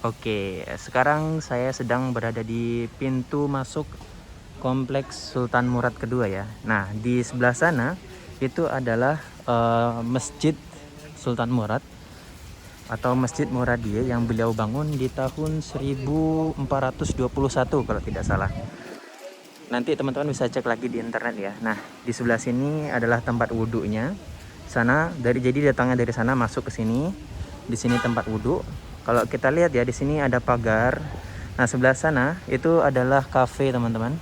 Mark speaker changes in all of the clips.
Speaker 1: Oke, sekarang saya sedang berada di pintu masuk Kompleks Sultan Murad kedua ya. Nah, di sebelah sana itu adalah Masjid Sultan Murad atau Masjid Muradiyah yang beliau bangun di tahun 1421 kalau tidak salah. Nanti teman-teman bisa cek lagi di internet ya. Nah, di sebelah sini adalah tempat wudhunya. Jadi datangnya dari sana masuk ke sini. Di sini tempat wudhu. Kalau kita lihat ya, di sini ada pagar. Nah, sebelah sana itu adalah kafe teman-teman.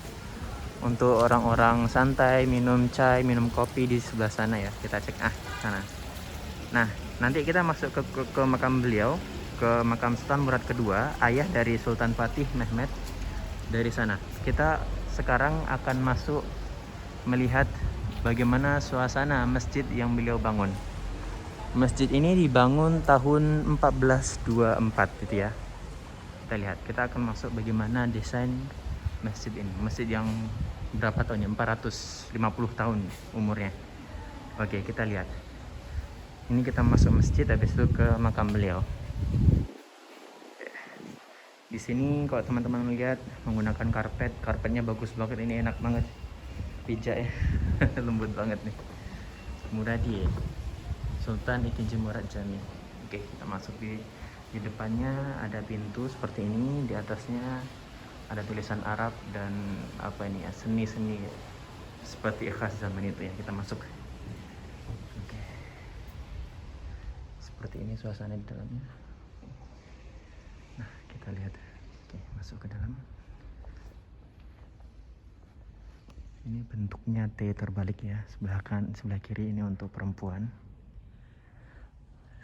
Speaker 1: Untuk orang-orang santai, minum chai, minum kopi di sebelah sana ya. Kita cek sana. Nah, nanti kita masuk ke makam beliau, ke makam Sultan Murad kedua, ayah dari Sultan Fatih Mehmed. Dari sana kita sekarang akan masuk melihat bagaimana suasana masjid yang beliau bangun. Masjid ini dibangun tahun 1424 gitu ya. Kita lihat, kita akan masuk bagaimana desain masjid ini. Masjid yang berapa tahunnya? 450 tahun umurnya. Oke, kita lihat. Ini kita masuk masjid, habis itu ke makam beliau. Di sini kalau teman-teman lihat menggunakan karpetnya bagus banget, ini enak banget pijak ya. Lembut banget nih. Muradi ya. Sultan Ikinci Murad Jami. Oke, kita masuk di depannya ada pintu seperti ini, di atasnya ada tulisan Arab dan apa ini ya, seni-seni seperti khas zaman itu ya. Kita masuk. Oke. Seperti ini suasana di dalamnya. Nah, kita lihat. Oke, masuk ke dalam. Ini bentuknya T terbalik ya. Sebelah kiri ini untuk perempuan.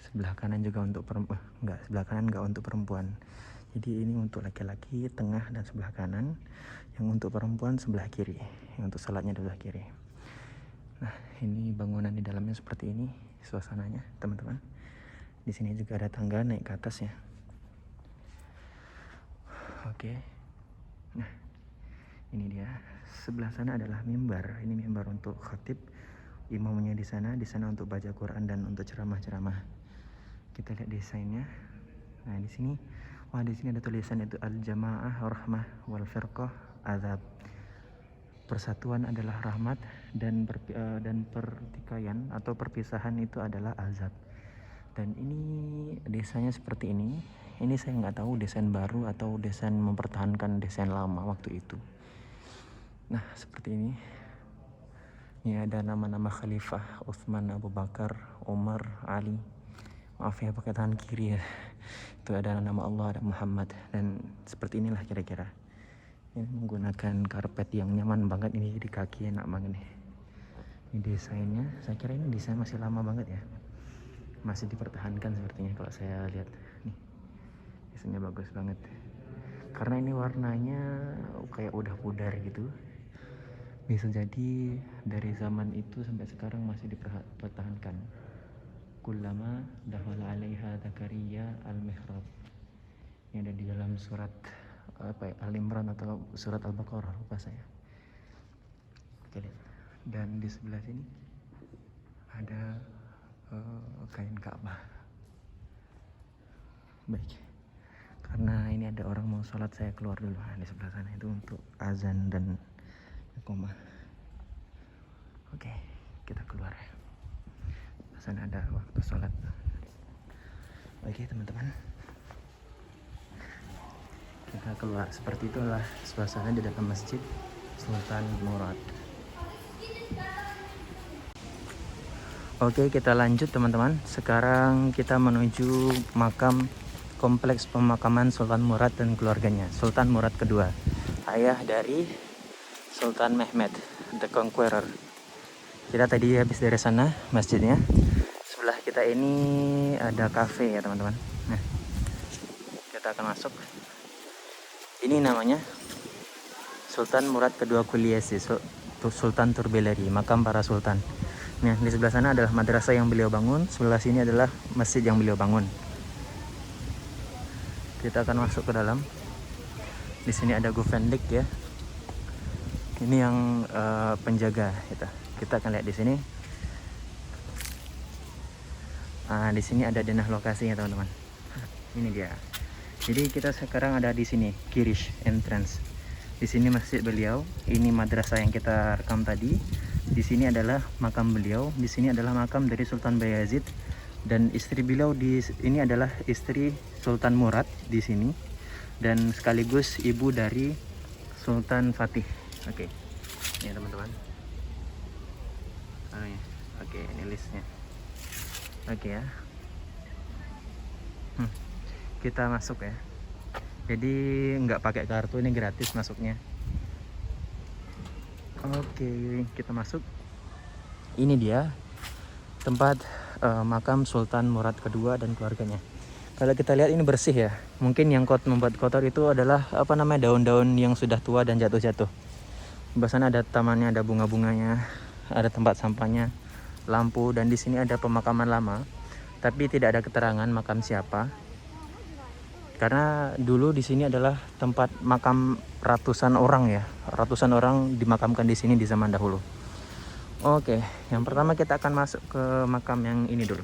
Speaker 1: Sebelah kanan juga untuk perempuan. Sebelah kanan enggak untuk perempuan. Jadi ini untuk laki-laki tengah dan sebelah kanan. Yang untuk perempuan sebelah kiri. Yang untuk salatnya di sebelah kiri. Nah, ini bangunan di dalamnya seperti ini suasananya, teman-teman. Di sini juga ada tangga naik ke atas ya. Oke. Nah, ini dia. Sebelah sana adalah mimbar. Ini mimbar untuk khatib. Imamnya di sana untuk baca Quran dan untuk ceramah-ceramah. Kita lihat desainnya. Nah, di sini ada tulisan itu Al-Jamaah Rahmah wal Firqah Azab. Persatuan adalah rahmat dan pertikaian atau perpisahan itu adalah azab. Dan ini desanya seperti ini. Ini saya nggak tahu desain baru atau desain mempertahankan desain lama waktu itu. Nah, seperti ini. Ini ada nama-nama khalifah, Utsman, Abu Bakar, Umar, Ali. Maaf ya pakai tangan kiri ya. Itu ada nama Allah, ada Muhammad, dan seperti inilah kira-kira. Ini menggunakan karpet yang nyaman banget, ini di kaki enak banget nih. Ini desainnya, saya kira ini desain masih lama banget ya. Masih dipertahankan sepertinya kalau saya lihat. Nih, desainnya bagus banget. Karena ini warnanya kayak udah pudar gitu. Bisa jadi dari zaman itu sampai sekarang masih dipertahankan. Kullama dakhala 'alaiha Zakaria al-mihrab. Ini ada di dalam surat Al-Imran atau surat Al-Baqarah, lupa saya. Oke, lihat. Dan di sebelah sini ada kain Ka'bah. Baik. Karena ini ada orang mau sholat, saya keluar dulu. Nah, di sebelah sana itu untuk azan dan koma. Oke, kita keluar. Sana ada waktu sholat. Oke teman-teman, kita keluar. Seperti itulah suasana di dalam Masjid Sultan Murad. Oke, kita lanjut teman-teman. Sekarang kita menuju makam kompleks pemakaman Sultan Murad dan keluarganya. Sultan Murad kedua, ayah dari Sultan Mehmed the Conqueror. Kita tadi habis dari sana masjidnya. Sebelah kita ini ada cafe ya teman-teman. Nah, kita akan masuk. Ini namanya Sultan Murad kedua Kuliasi, Sultan Turbeleri, makam para sultan. Nah, di sebelah sana adalah madrasah yang beliau bangun. Sebelah sini adalah masjid yang beliau bangun. Kita akan masuk ke dalam. Di sini ada Gufendik ya. Ini yang penjaga kita akan lihat di sini. Nah, di sini ada denah lokasinya teman-teman. Ini dia. Jadi kita sekarang ada di sini, Kirish Entrance. Di sini masjid beliau, ini madrasah yang kita rekam tadi. Di sini adalah makam beliau, di sini adalah makam dari Sultan Bayazid, dan istri beliau di ini adalah istri Sultan Murad di sini, dan sekaligus ibu dari Sultan Fatih. Oke, ini teman-teman. Oke, ini listnya. Oke ya. Kita masuk ya. Jadi nggak pakai kartu, ini gratis masuknya. Oke, kita masuk. Ini dia tempat makam Sultan Murad kedua dan keluarganya. Kalau kita lihat ini bersih ya. Mungkin yang membuat kotor itu adalah daun-daun yang sudah tua dan jatuh-jatuh. Di sana ada tamannya, ada bunga-bunganya, ada tempat sampahnya, lampu, dan di sini ada pemakaman lama. Tapi tidak ada keterangan makam siapa. Karena dulu di sini adalah tempat makam ratusan orang ya. Ratusan orang dimakamkan di sini di zaman dahulu. Oke, yang pertama kita akan masuk ke makam yang ini dulu.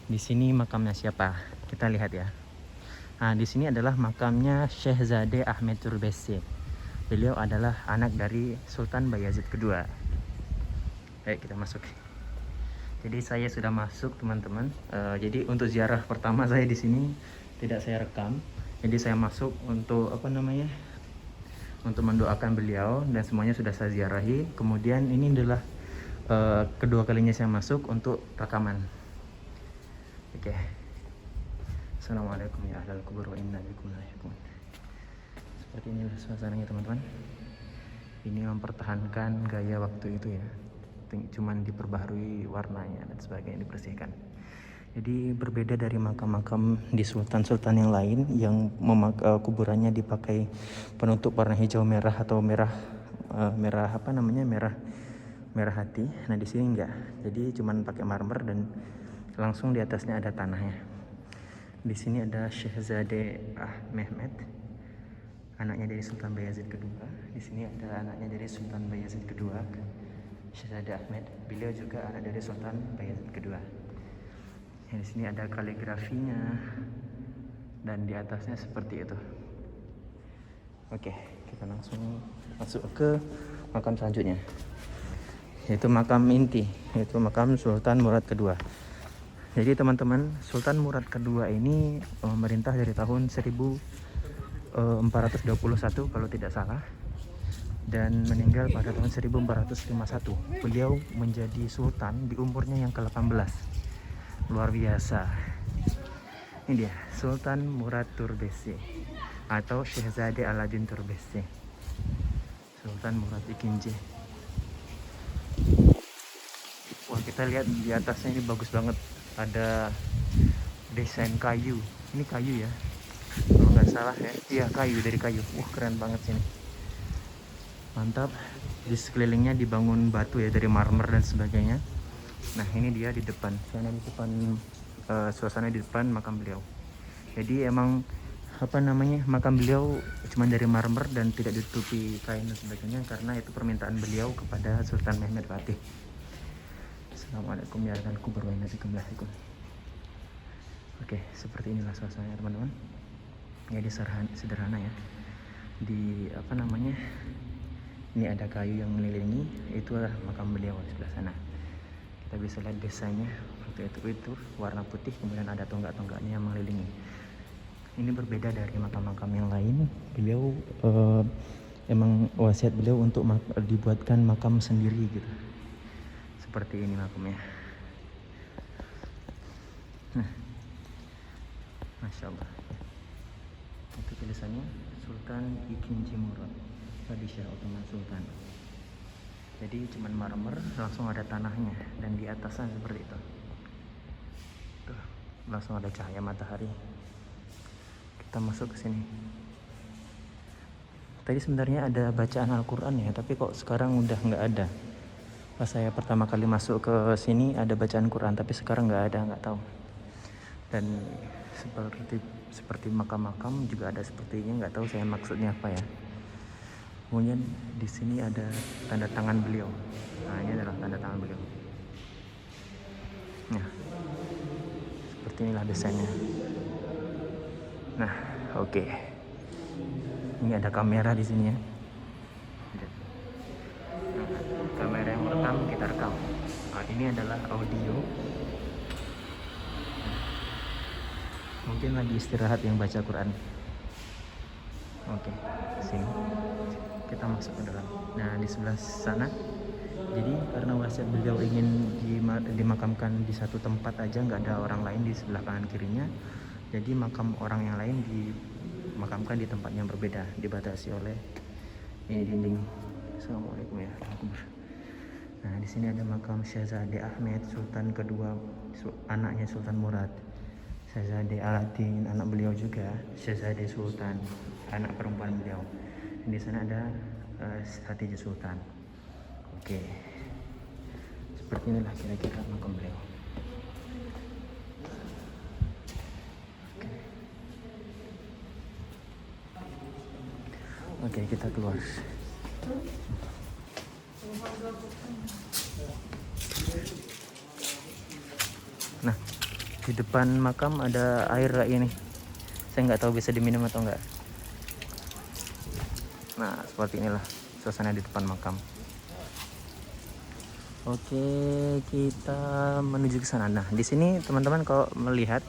Speaker 1: Di sini makamnya siapa? Kita lihat ya. Nah, di sini adalah makamnya Syekh Ahmed Turbesi. Beliau adalah anak dari Sultan Bayazid kedua. Baik, kita masuk. Jadi saya sudah masuk, teman-teman. Jadi untuk ziarah pertama saya di sini tidak saya rekam. Jadi saya masuk untuk untuk mendoakan beliau, dan semuanya sudah saya ziarahi. Kemudian ini adalah kedua kalinya saya masuk untuk rekaman. Oke. Assalamualaikum ya ahlal kubur wa inna bikum lahiqun. Seperti inilah suasananya, teman-teman. Ini mempertahankan gaya waktu itu ya. Cuman diperbaharui warnanya dan sebagainya, dibersihkan. Jadi berbeda dari makam-makam di sultan-sultan yang lain yang kuburannya dipakai penutup warna hijau merah atau merah hati. Nah, di sini enggak. Jadi cuman pakai marmer dan langsung di atasnya ada tanahnya. Di sini ada Syekh Mehmet, anaknya dari Sultan Bayazid kedua. Di sini ada anaknya dari Sultan Bayazid kedua, Syekh Ahmed. Beliau juga anak dari Sultan Bayazid kedua. Di sini ada kaligrafinya, dan di atasnya seperti itu. Oke, kita langsung masuk ke makam selanjutnya, yaitu makam inti, yaitu makam Sultan Murad kedua. Jadi teman-teman, Sultan Murad kedua ini memerintah dari tahun 1421 kalau tidak salah, dan meninggal pada tahun 1451. Beliau menjadi sultan di umurnya yang ke-18. Luar biasa. Ini dia Sultan Murad Turbesi atau Syekh Aladin Turbesi. Sultan Murad Ikinci. Wah, kita lihat di atasnya ini bagus banget. Ada desain kayu. Ini kayu ya, kalau nggak salah ya. Iya, kayu, dari kayu. Wah, keren banget sini. Mantap. Di sekelilingnya dibangun batu ya, dari marmer dan sebagainya. Nah, ini dia di depan. Suasana di depan makam beliau. Jadi emang makam beliau cuma dari marmer dan tidak ditutupi kain dan sebagainya, karena itu permintaan beliau kepada Sultan Mehmed Fatih. Assalamualaikum ya ahlal kubur wa inna bikum lahiqun. Oke, seperti inilah suasananya, teman-teman. Jadi sederhana ya. Di ini ada kayu yang mengelilingi, itulah makam beliau di sebelah sana. Kita bisa lihat desainnya seperti itu, warna putih, kemudian ada tonggak-tonggaknya yang mengelilingi. Ini berbeda dari makam-makam yang lain. Beliau emang wasiat beliau untuk dibuatkan makam sendiri gitu. Seperti ini makamnya. Nah, Masya Allah. Itu tulisannya Sultan Ikinci Murad, Padishah Ottoman Sultan. Jadi cuman marmer, langsung ada tanahnya, dan di atasnya seperti itu. Tuh, langsung ada cahaya matahari. Kita masuk ke sini. Tadi sebenarnya ada bacaan Al-Quran ya, tapi kok sekarang udah nggak ada. Pas saya pertama kali masuk ke sini ada bacaan Quran, tapi sekarang nggak ada, nggak tahu. Dan seperti makam-makam juga ada sepertinya, nggak tahu saya maksudnya apa ya. Kemudian di sini ada tanda tangan beliau. Nah, ini adalah tanda tangan beliau. Nah, seperti inilah desainnya. Nah, oke. Ini ada kamera di sini ya. Nah, kamera yang merekam kita rekam. Nah, ini adalah audio. Mungkin lagi istirahat yang baca Quran. Oke, sini kita masuk ke dalam. Nah, di sebelah sana. Jadi karena wasiat beliau ingin dimakamkan di satu tempat aja, nggak ada orang lain di sebelah kanan kirinya. Jadi makam orang yang lain dimakamkan di tempat yang berbeda, dibatasi oleh ini dinding. Assalamualaikum ya. Nah, di sini ada makam Syahzade Ahmed, Sultan kedua, anaknya Sultan Murad. Syahzade Aladdin, anak beliau juga. Syahzade Sultan, anak perempuan beliau. Di sana ada Hatijah Sultan. Oke, seperti inilah kira-kira makam beliau. Oke, kita keluar. Nah, di depan makam ada air kayak gini. Saya nggak tahu bisa diminum atau enggak. Nah, seperti inilah suasana di depan makam. Oke, kita menuju ke sana. Nah, di sini teman-teman kalau melihat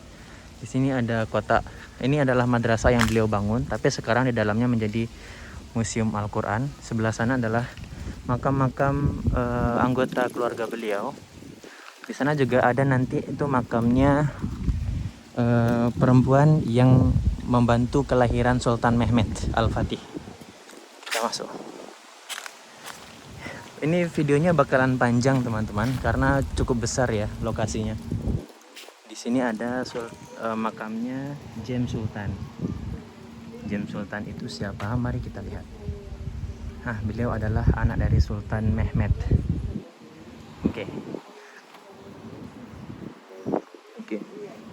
Speaker 1: di sini ada kotak. Ini adalah madrasah yang beliau bangun, tapi sekarang di dalamnya menjadi museum Al-Quran. Sebelah sana adalah makam-makam anggota keluarga beliau. Di sana juga ada nanti itu makamnya perempuan yang membantu kelahiran Sultan Mehmed Al-Fatih. Kita masuk. Ini videonya bakalan panjang teman-teman karena cukup besar ya lokasinya. Di sini ada makamnya James Sultan. James Sultan itu siapa? Mari kita lihat. Nah, beliau adalah anak dari Sultan Mehmed. Oke.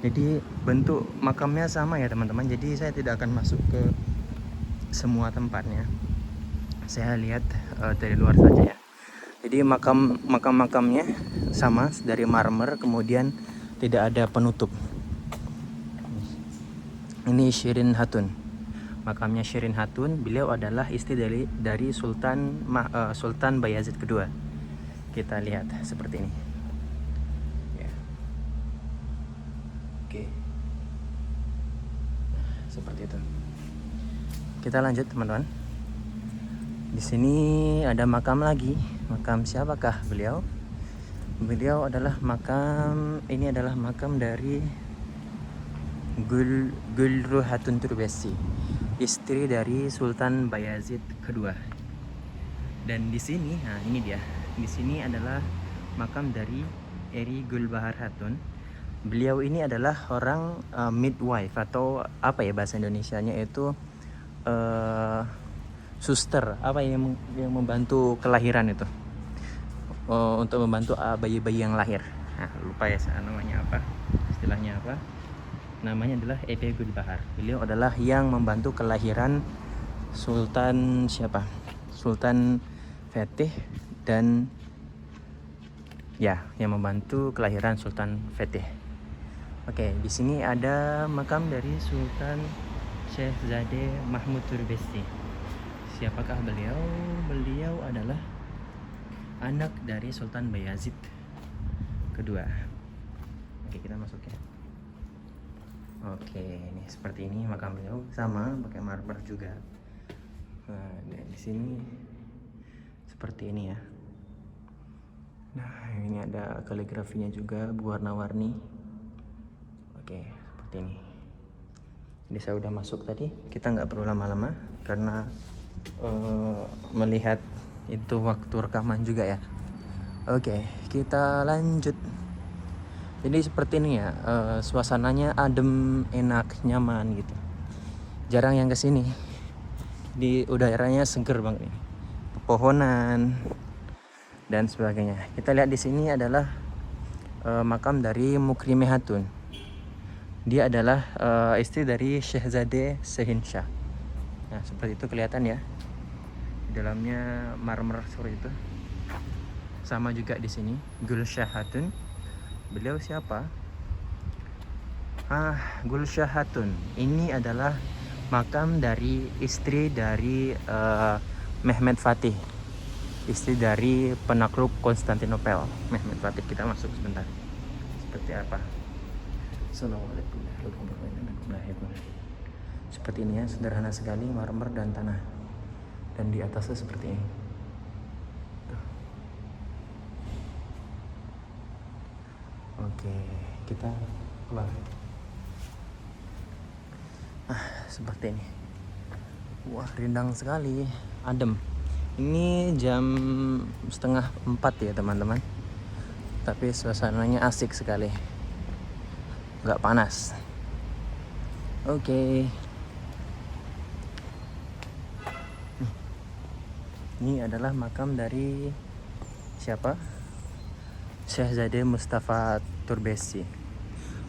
Speaker 1: Jadi bentuk makamnya sama ya teman-teman. Jadi saya tidak akan masuk ke semua tempatnya. Saya lihat dari luar saja ya. Jadi makamnya sama dari marmer, kemudian tidak ada penutup. Ini Shirin Hatun. Makamnya Shirin Hatun, beliau adalah istri dari Sultan Bayazid kedua. Kita lihat seperti ini. Ya. Oke. Seperti itu. Kita lanjut teman-teman. Di sini ada makam lagi. Makam siapakah beliau? Beliau adalah ini adalah makam dari Gulruh Hatun Turbesi, istri dari Sultan Bayazid kedua. Dan di sini, nah ini dia. Di sini adalah makam dari Eri Gulbahar Hatun. Beliau ini adalah orang midwife atau apa ya bahasa Indonesianya itu suster, apa yang membantu kelahiran itu. Untuk membantu bayi-bayi yang lahir. Nah, lupa ya namanya apa, istilahnya apa. Namanya adalah Eri Gulbahar. Beliau adalah yang membantu kelahiran Sultan siapa? Sultan Fatih dan ya, yang membantu kelahiran Sultan Fatih. Oke, di sini ada makam dari Sultan Syahzade Mahmud Turbesi. Siapakah beliau? Beliau adalah anak dari Sultan Bayazid kedua. Oke, kita masuk ya. Oke, ini seperti ini makam beliau, sama pakai marmer juga. Nah, di sini seperti ini ya. Nah, ini ada kaligrafinya juga berwarna-warni. Oke, seperti ini. Jadi saya udah masuk tadi. Kita nggak perlu lama-lama karena melihat itu waktu rekaman juga ya. Oke, kita lanjut. Jadi seperti ini ya, suasananya adem, enak, nyaman gitu. Jarang yang kesini. Di udaranya seger banget ini. Pepohonan dan sebagainya. Kita lihat di sini adalah makam dari Mukrimah Hatun. Dia adalah istri dari Syahzade Sehinsyah. Nah, seperti itu kelihatan ya. Di dalamnya marmer seperti itu. Sama juga di sini Gulsyah Hatun. Beliau siapa? Gulsyah Hatun. Ini adalah makam dari istri dari Mehmed Fatih, istri dari penakluk Konstantinopel, Mehmed Fatih. Kita masuk sebentar. Seperti apa? Assalamualaikum warahmatullahi wabarakatuh. Seperti ini ya, sederhana sekali, marmer dan tanah. Dan di atasnya seperti ini. Tuh. Oke, kita keluar. Seperti ini. Wah, rindang sekali, adem. Ini jam 3:30 ya teman-teman. Tapi suasananya asik sekali, nggak panas. Oke. Ini adalah makam dari siapa? Syahzade Mustafa Turbesi,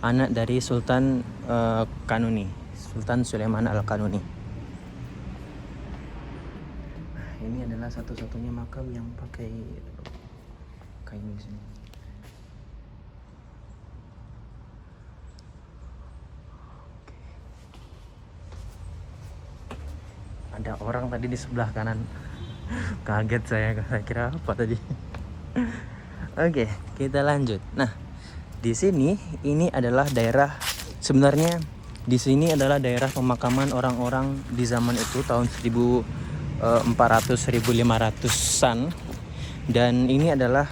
Speaker 1: anak dari Sultan Kanuni, Sultan Sulaiman Al-Kanuni. Ini adalah satu-satunya makam yang pakai kain di sini. Ada orang tadi di sebelah kanan. Kaget saya kira apa tadi. Oke, kita lanjut. Nah, di sini ini adalah daerah, sebenarnya di sini adalah daerah pemakaman orang-orang di zaman itu tahun 1400-1500-an. Dan ini adalah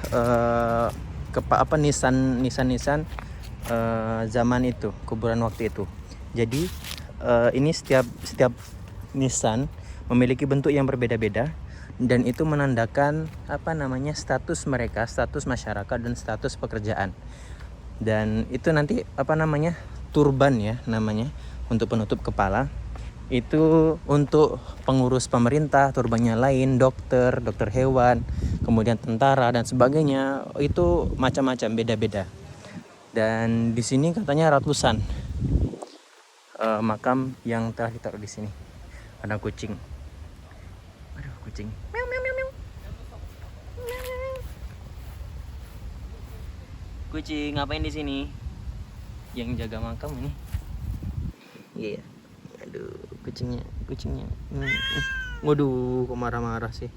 Speaker 1: nisan zaman itu, kuburan waktu itu. Jadi ini setiap nisan memiliki bentuk yang berbeda-beda, dan itu menandakan status mereka, status masyarakat dan status pekerjaan. Dan itu nanti turban ya namanya, untuk penutup kepala. Itu untuk pengurus pemerintah, turbannya lain, dokter hewan, kemudian tentara dan sebagainya. Itu macam-macam, beda-beda. Dan di sini katanya ratusan makam yang telah ditaruh di sini. Ada kucing. Aduh, kucing. Meow, meow, meow, meow. Kucing ngapain di sini? Yang jaga makam ini. Iya. Aduh, kucingnya. Waduh, kok marah-marah sih.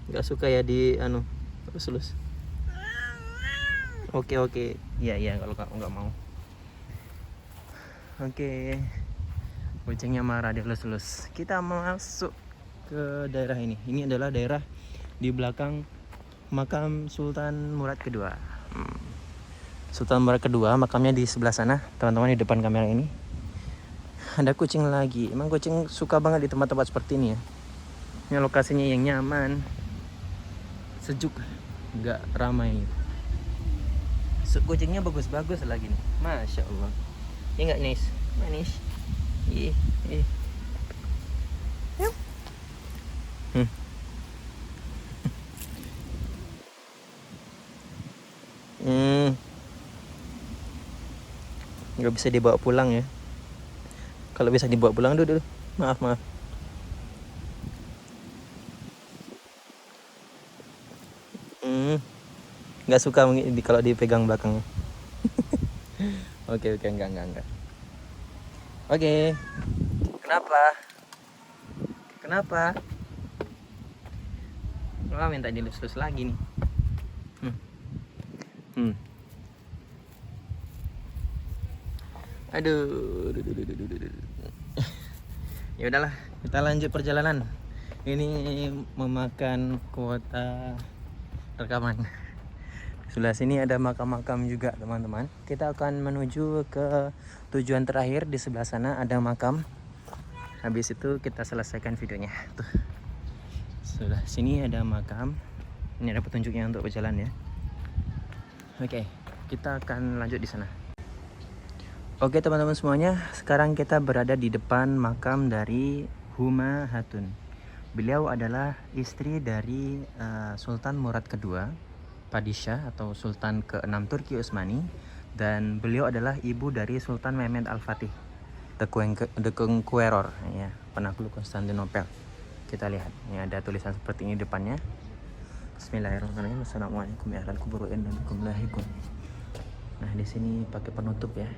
Speaker 1: Gak suka ya di terus. Oke. Iya, kalau kamu nggak mau. Oke. Kucingnya marah, dia lus. Kita masuk ke daerah ini. Ini adalah daerah di belakang makam Sultan Murad kedua. Sultan Murad kedua, makamnya di sebelah sana, teman-teman, di depan kamera ini. Ada kucing lagi. Emang kucing suka banget di tempat-tempat seperti ini ya. Ini lokasinya yang nyaman, sejuk, nggak ramai. Kucingnya bagus-bagus lagi nih, masya Allah. Ini nggak manis. Ih. Nggak bisa dibawa pulang ya. Kalau bisa dibawa pulang dulu. Maaf. Nggak suka kalau dipegang belakangnya. Oke, enggak. Oke. Kenapa? Wah, minta dilus-lus lagi nih. Aduh. Ya udahlah, kita lanjut perjalanan. Ini memakan kuota rekaman. Sebelah sini ada makam-makam juga, teman-teman. Kita akan menuju ke tujuan terakhir. Di sebelah sana ada makam. Habis itu kita selesaikan videonya. Tuh. Sebelah sini ada makam. Ini ada petunjuknya untuk berjalan ya. Oke, kita akan lanjut di sana. Oke teman-teman semuanya, sekarang kita berada di depan makam dari Huma Hatun. Beliau adalah istri dari Sultan Murad kedua, Padishah atau Sultan ke-6 Turki Utsmani, dan beliau adalah ibu dari Sultan Mehmed Al-Fatih, the Conqueror ya, penakluk Konstantinopel. Kita lihat, ini ada tulisan seperti ini depannya. Bismillahirrahmanirrahim. Assalamualaikum ya ahlal kubur wa inna bikum lahiqun. Nah, di sini pakai penutup ya.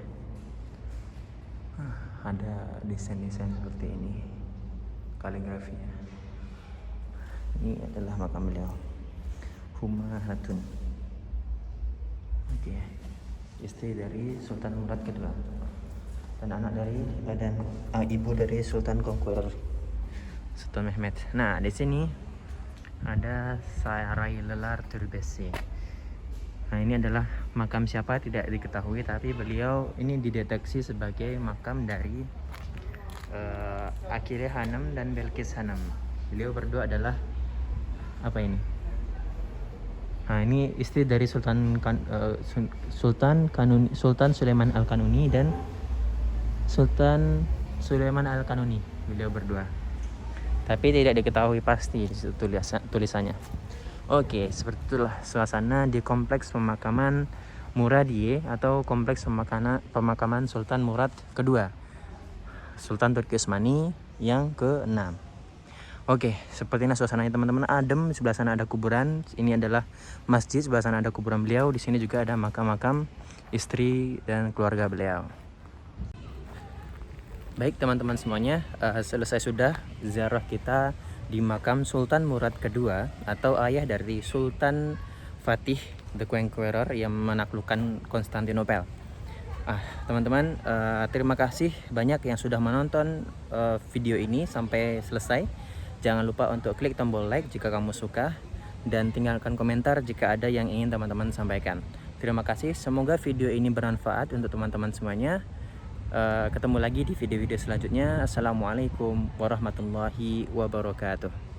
Speaker 1: Ada desain-desain seperti ini, kaligrafinya. Ini adalah makam beliau, Humahatun. Oke, istri dari Sultan Murad kedua dan anak dari ibu dari Sultan Conqueror Sultan Mehmed. Nah, di sini ada Sarai Lelar Turbesi. Nah, ini adalah makam siapa tidak diketahui, tapi beliau ini dideteksi sebagai makam dari Akile Hanum dan Belkis Hanum. Beliau berdua adalah apa ini? Nah, ini istri dari Sultan Sulaiman Al-Kanuni dan Sultan Sulaiman Al-Kanuni. Beliau berdua. Tapi tidak diketahui pasti di situ tulisannya. Oke, seperti itulah suasana di kompleks pemakaman Muradiyeh atau kompleks pemakaman Sultan Murad kedua, Sultan Turki Utsmani yang ke-6. Oke, seperti ini suasananya teman-teman. Adem, sebelah sana ada kuburan. Ini adalah masjid, sebelah sana ada kuburan beliau. Di sini juga ada makam-makam istri dan keluarga beliau. Baik teman-teman semuanya, selesai sudah ziarah kita di makam Sultan Murad kedua atau ayah dari Sultan Fatih the Conqueror yang menaklukkan Konstantinopel. Teman-teman, terima kasih banyak yang sudah menonton video ini sampai selesai. Jangan lupa untuk klik tombol like jika kamu suka dan tinggalkan komentar jika ada yang ingin teman-teman sampaikan. Terima kasih, semoga video ini bermanfaat untuk teman-teman semuanya. Ketemu lagi di video-video selanjutnya. Assalamualaikum warahmatullahi wabarakatuh.